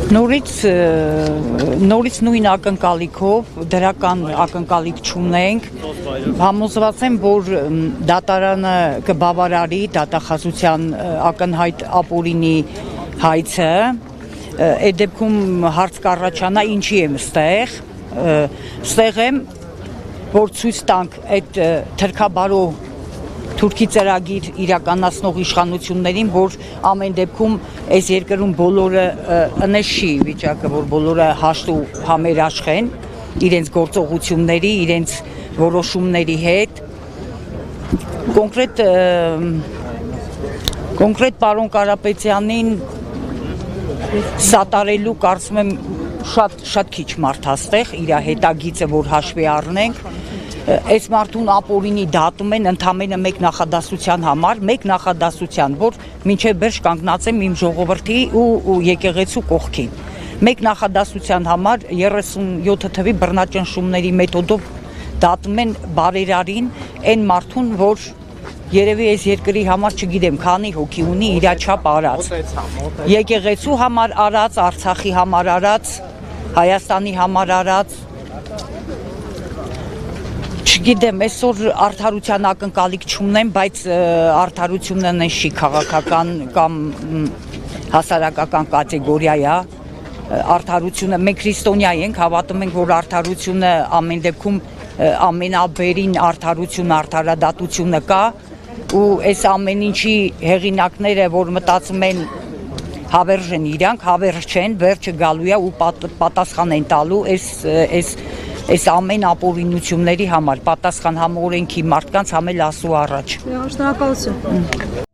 Նորից նույն ակնկալիքով, դրական ակնկալիք չունենք, համոզված եմ, որ դատարանը կբավարարի դատախազության ակնհայտ ապօրինի հայցը, այդ դեպքում հարց կառաջանա ինչի եմ ստեղ եմ, որ ցույց տանք այդ թրքաբարո Թուրքի ծրագիր իրականացնող իշխանություններին, որ ամեն դեպքում այս երկրում բոլորը ընես չի վիճակը, որ բոլորը հաշտ ու համերաշխ են իրենց գործողությունների, իրենց որոշումների հետ։ Կոնկրետ պարոն Կարապետյանին սատարելու կարծում եմ շատ քիչ մարդ հաստեղ, իր հետագիծը որ հաշվի առնենք, այս մարդուն ապօրինի դատում են ընդամենը մեկ նախադասության համար, որ մինչև վերջ կանգնած եմ իմ ժողովրդի ու եկեղեցու կողքին։ Մեկ նախադասության համար 37 թվի բռնաճնշումների մեթոդով դատում են բարերարին այն մարդուն, որ երևի այս երկրի համար չգիտեմ քանի հոգի ունի իր չափ արած։ Եկեղեցու համար արած, Արցախի համար արած, Հայաստանի համար արած, չգիտեմ, այսօր արդարության ակնկալիք չունեմ, բայց արդարությունը նենց չի քաղաքական կամ հասարակական կատեգորիա է, արդարությունը մենք քրիստոնյա ենք, հավատում ենք, որ արդարությունը ամեն դեպքում ամենաբերին արդարադատությունը կա ու այս ամեն ինչի հեղինակները, որ մտածում են հավերժ են իրանք, հավերժ չեն, վերջը գալու է ու պատասխան են տալու այս ամեն ապօրինությունների համար, պատասխան համ օրենքի մարդկանց, համ էլ Աստծո առաջ։ Շնորհակալություն։